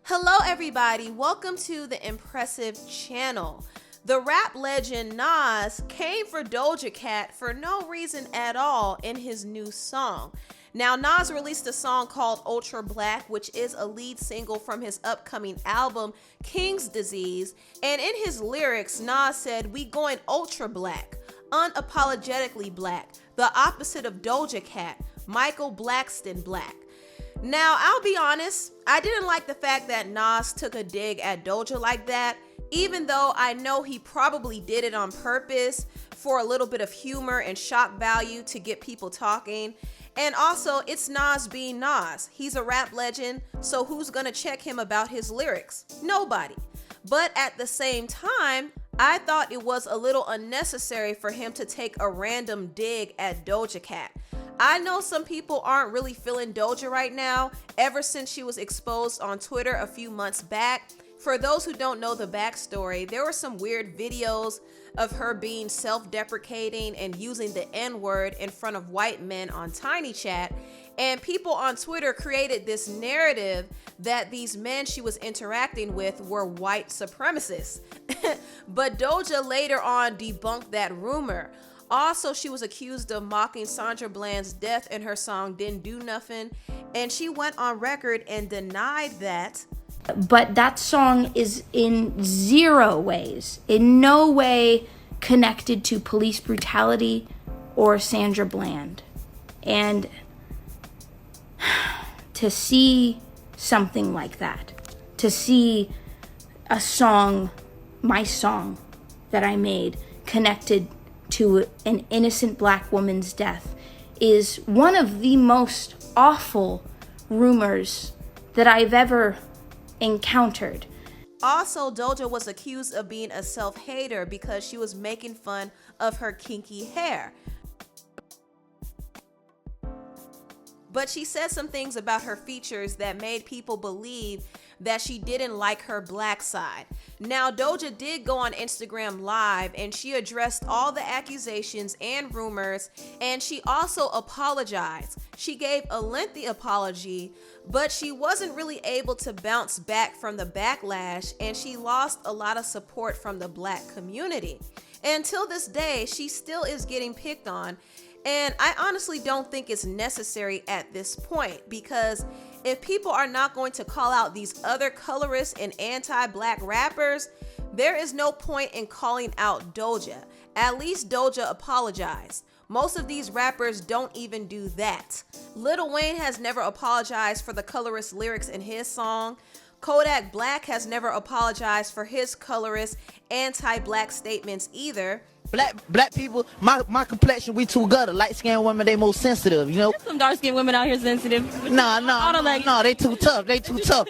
Hello everybody, welcome to the Empressive channel. The rap legend Nas came for Doja Cat for no reason at all in his new song. Now, Nas released a song called Ultra Black, which is a lead single from his upcoming album, King's Disease. And in his lyrics, Nas said, "We going ultra black, unapologetically black, the opposite of Doja Cat, Michael Blackston black." Now, I'll be honest, I didn't like the fact that Nas took a dig at Doja like that, even though I know he probably did it on purpose for a little bit of humor and shock value to get people talking. And also, it's Nas being Nas. He's a rap legend, so who's gonna check him about his lyrics? Nobody. But at the same time, I thought it was a little unnecessary for him to take a random dig at Doja Cat. I know some people aren't really feeling Doja right now, ever since she was exposed on Twitter a few months back. For those who don't know the backstory, there were some weird videos of her being self-deprecating and using the N-word in front of white men on Tiny Chat, and people on Twitter created this narrative that these men she was interacting with were white supremacists. But Doja later on debunked that rumor. Also, she was accused of mocking Sandra Bland's death in her song Didn't Do Nothing, and she went on record and denied that. But that song is in zero ways, in no way connected to police brutality or Sandra Bland. And to see something like that, to see a song, my song that I made, connected to an innocent black woman's death, is one of the most awful rumors that I've ever encountered. Also, Doja was accused of being a self-hater because she was making fun of her kinky hair. But she said some things about her features that made people believe that she didn't like her black side. Now, Doja did go on Instagram Live and she addressed all the accusations and rumors, and she also apologized. She gave a lengthy apology, but she wasn't really able to bounce back from the backlash, and she lost a lot of support from the black community. Until this day, she still is getting picked on, and I honestly don't think it's necessary at this point, because if people are not going to call out these other colorist and anti-black rappers, there is no point in calling out Doja. At least Doja apologized. Most of these rappers don't even do that. Lil Wayne has never apologized for the colorist lyrics in his song. Kodak Black has never apologized for his colorist anti-black statements either. Black people, my complexion, we too gutter. Light-skinned women, they most sensitive, you know? There's some dark-skinned women out here sensitive. No, they too tough. They too tough.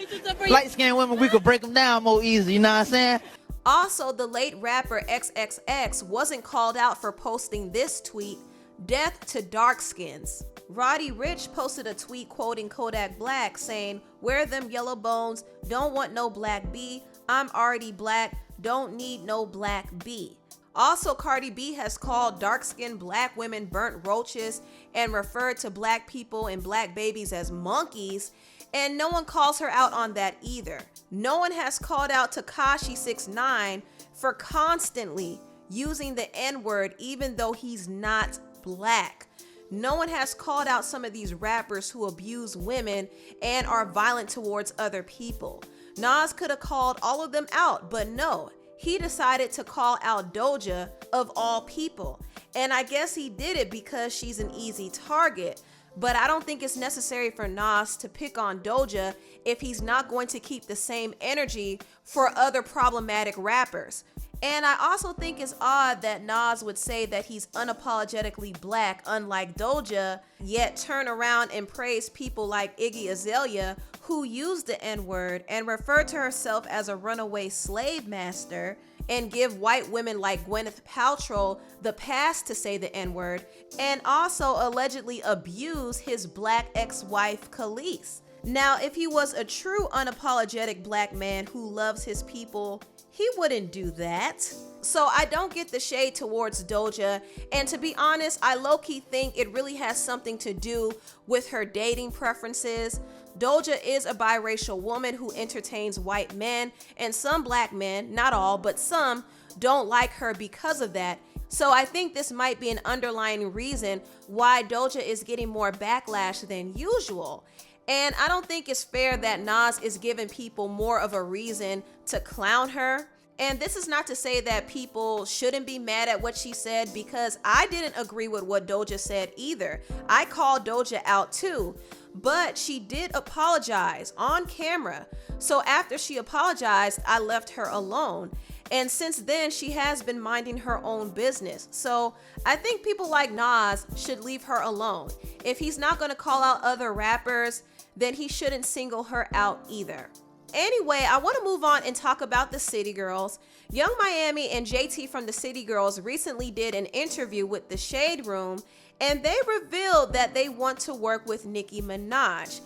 Light-skinned women, we could break them down more easy, you know what I'm saying? Also, the late rapper XXX wasn't called out for posting this tweet, "Death to dark skins." Roddy Ricch posted a tweet quoting Kodak Black saying, "Wear them yellow bones, don't want no black B, I'm already black, don't need no black B." Also, Cardi B has called dark-skinned black women burnt roaches and referred to black people and black babies as monkeys, and no one calls her out on that either. No one has called out Tekashi 6ix9ine for constantly using the N-word even though he's not black. No one has called out some of these rappers who abuse women and are violent towards other people. Nas could have called all of them out, but no. He decided to call out Doja of all people. And I guess he did it because she's an easy target. But I don't think it's necessary for Nas to pick on Doja if he's not going to keep the same energy for other problematic rappers. And I also think it's odd that Nas would say that he's unapologetically black, unlike Doja, yet turn around and praise people like Iggy Azalea, who used the N-word and referred to herself as a runaway slave master, and give white women like Gwyneth Paltrow the pass to say the N-word, and also allegedly abuse his black ex-wife Khalees. Now, if he was a true unapologetic black man who loves his people, he wouldn't do that. So I don't get the shade towards Doja, and to be honest, I low-key think it really has something to do with her dating preferences. Doja is a biracial woman who entertains white men, and some black men, not all, but some, don't like her because of that. So I think this might be an underlying reason why Doja is getting more backlash than usual. And I don't think it's fair that Nas is giving people more of a reason to clown her. And this is not to say that people shouldn't be mad at what she said, because I didn't agree with what Doja said either. I called Doja out too, but she did apologize on camera. So after she apologized, I left her alone. And since then, she has been minding her own business. So I think people like Nas should leave her alone. If he's not going to call out other rappers, then he shouldn't single her out either. Anyway, I want to move on and talk about the City Girls. Young Miami and JT from the City Girls recently did an interview with the Shade Room, and they revealed that they want to work with Nicki Minaj.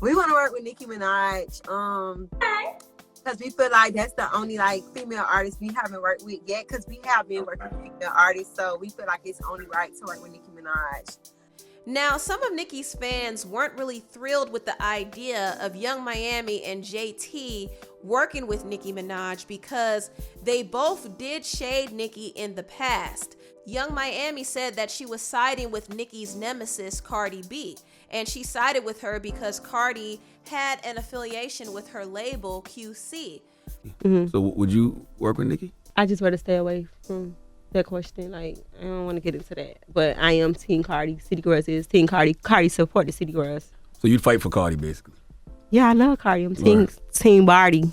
We want to work with Nicki Minaj, because we feel like that's the only female artist we haven't worked with yet, because we have been working with female artists, so we feel like it's only right to work with Nicki Minaj. Now, some of Nicki's fans weren't really thrilled with the idea of Young Miami and JT working with Nicki Minaj because they both did shade Nicki in the past. Young Miami said that she was siding with Nicki's nemesis, Cardi B, and she sided with her because Cardi had an affiliation with her label, QC. Mm-hmm. So would you work with Nicki? I just rather stay away from that question. I don't want to get into that. But I am Team Cardi. City Girls is Team Cardi. Cardi support the City Girls. So you'd fight for Cardi, basically? Yeah, I love Cardi. I'm Team Barty.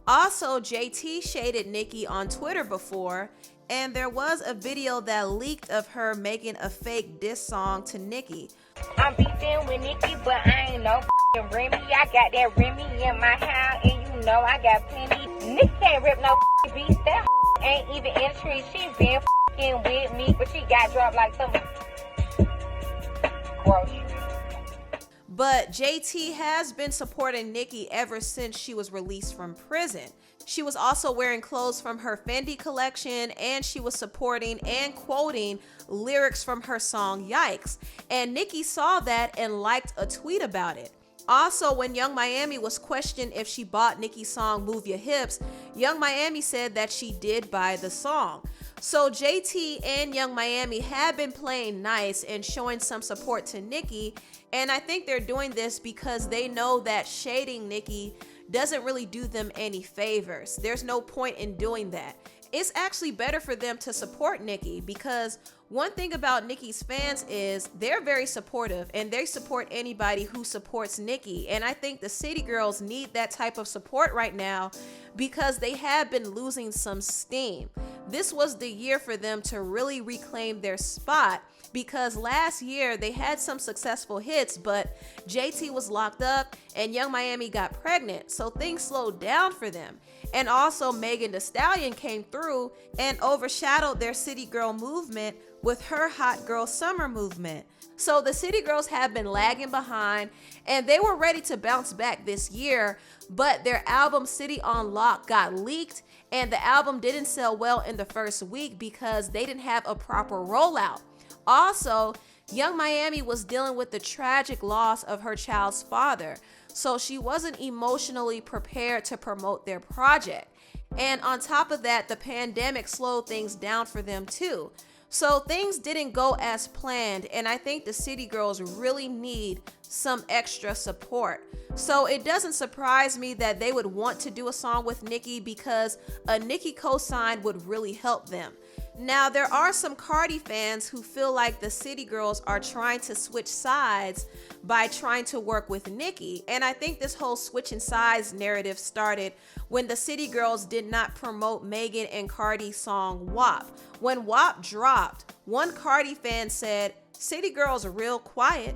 Also, JT shaded Nicki on Twitter before, and there was a video that leaked of her making a fake diss song to Nicki. I'm beefing with Nicki, but I ain't no f***ing Remy. I got that Remy in my house, and you know I got plenty. Nicki can't rip no f***ing beast. That ain't even in the tree. She been f***ing with me, but she got dropped like some grocery. But JT has been supporting Nicki ever since she was released from prison. She was also wearing clothes from her Fendi collection, and she was supporting and quoting lyrics from her song Yikes. And Nicki saw that and liked a tweet about it. Also, when Young Miami was questioned if she bought Nicki's song Move Your Hips, Young Miami said that she did buy the song. So JT and Young Miami have been playing nice and showing some support to Nicki, and I think they're doing this because they know that shading Nicki doesn't really do them any favors. There's no point in doing that. It's actually better for them to support Nicki, because one thing about Nicki's fans is they're very supportive and they support anybody who supports Nicki. And I think the City Girls need that type of support right now because they have been losing some steam. This was the year for them to really reclaim their spot, because last year they had some successful hits, but JT was locked up and Young Miami got pregnant, so things slowed down for them. And also Megan Thee Stallion came through and overshadowed their City Girl movement with her Hot Girl Summer movement. So the City Girls have been lagging behind, and they were ready to bounce back this year, but their album City on Lock got leaked, and the album didn't sell well in the first week because they didn't have a proper rollout. Also, Young Miami was dealing with the tragic loss of her child's father, so she wasn't emotionally prepared to promote their project. And on top of that, the pandemic slowed things down for them too. So things didn't go as planned, and I think the City Girls really need some extra support. So it doesn't surprise me that they would want to do a song with Nicki, because a Nicki co-sign would really help them. Now, there are some Cardi fans who feel like the City Girls are trying to switch sides by trying to work with Nicki. And I think this whole switching sides narrative started when the City Girls did not promote Megan and Cardi's song WAP. When WAP dropped, one Cardi fan said, "City Girls are real quiet."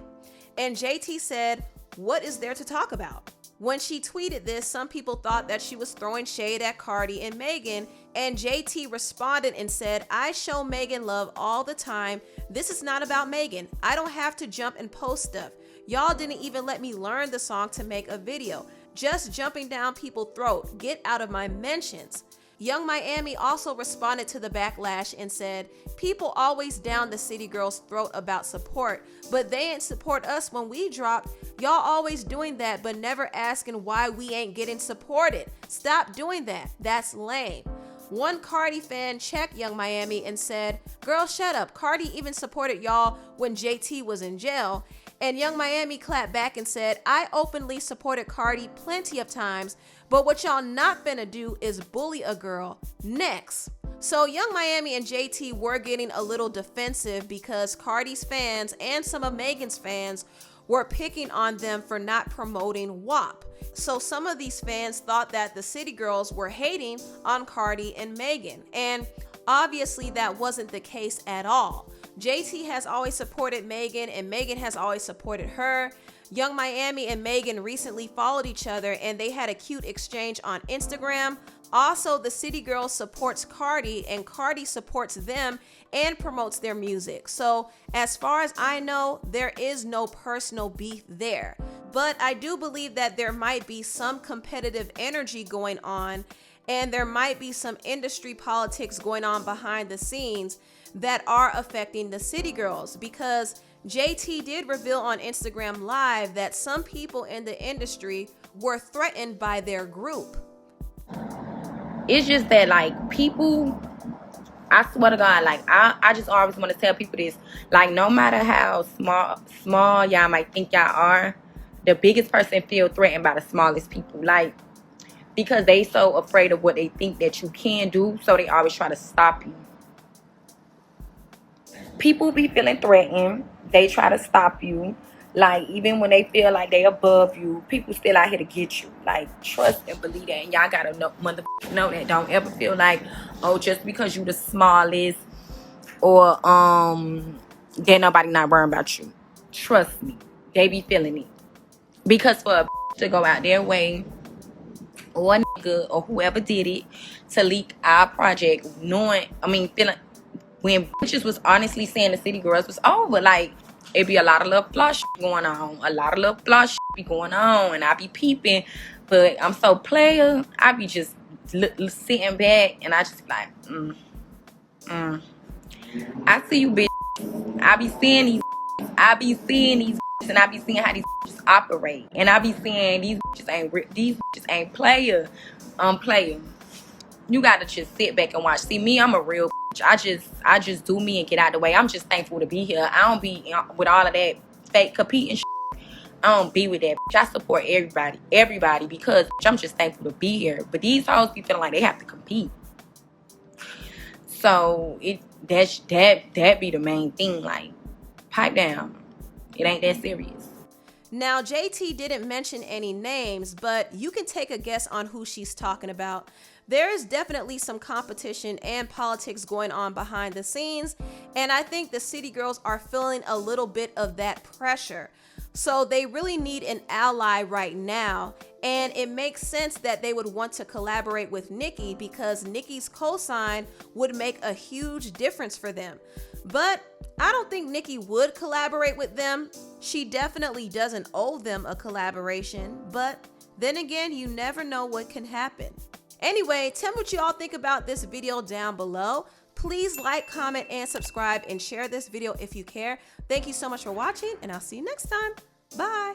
And JT said, "What is there to talk about?" When she tweeted this, some people thought that she was throwing shade at Cardi and Megan, and JT responded and said, "I show Megan love all the time. This is not about Megan. I don't have to jump and post stuff. Y'all didn't even let me learn the song to make a video. Just jumping down people's throat. Get out of my mentions." Young Miami also responded to the backlash and said, people always down the city girls' throat about support, but they ain't support us when we drop. Y'all always doing that, but never asking why we ain't getting supported. Stop doing that. That's lame. One Cardi fan checked Young Miami and said, girl, shut up. Cardi even supported y'all when JT was in jail. And Young Miami clapped back and said, I openly supported Cardi plenty of times, but what y'all not finna do is bully a girl. Next. So Young Miami and JT were getting a little defensive because Cardi's fans and some of Megan's fans were picking on them for not promoting WAP. So some of these fans thought that the city girls were hating on Cardi and Megan. And obviously that wasn't the case at all. JT has always supported Megan and Megan has always supported her. Young Miami and Megan recently followed each other and they had a cute exchange on Instagram. Also, the city girl supports Cardi and Cardi supports them and promotes their music. So as far as I know, there is no personal beef there. But I do believe that there might be some competitive energy going on and there might be some industry politics going on behind the scenes that are affecting the city girls, because JT did reveal on Instagram Live that some people in the industry were threatened by their group. It's just that, like, people, I swear to God, like, I just always want to tell people this, like, no matter how small y'all might think y'all are, the biggest person feel threatened by the smallest people, like, because they so afraid of what they think that you can do, so they always try to stop you. People be feeling threatened. They try to stop you. Like, even when they feel like they above you, people still out here to get you. Like, trust and believe that. And y'all gotta know that. Don't ever feel like, oh, just because you the smallest or then nobody not worrying about you. Trust me. They be feeling it. Because for a to go out their way, or a nigga or whoever did it, to leak our project, feeling when bitches was honestly saying the city girls was over, like, it be a lot of little flush going on. A lot of little flush be going on. And I be peeping. But I'm so player. I be just sitting back. And I just be like, I see you, bitch. I be seeing these. I be seeing these. And I be seeing how these bitches operate. And I be seeing these bitches ain't player. Player. You gotta just sit back and watch. See, me, I'm a real bitch. I just do me and get out the way. I'm just thankful to be here. I don't be with all of that fake competing shit. I don't be with that bitch. I support everybody because bitch, I'm just thankful to be here. But these hoes be feeling like they have to compete. So that be the main thing. Like, pipe down. It ain't that serious. Now, JT didn't mention any names, but you can take a guess on who she's talking about. There is definitely some competition and politics going on behind the scenes, and I think the city girls are feeling a little bit of that pressure. So they really need an ally right now, and it makes sense that they would want to collaborate with Nicki because Nicki's cosign would make a huge difference for them. But I don't think Nicki would collaborate with them. She definitely doesn't owe them a collaboration, but then again, you never know what can happen. Anyway, tell me what you all think about this video down below. Please like, comment, and subscribe, and share this video if you care. Thank you so much for watching, and I'll see you next time. Bye.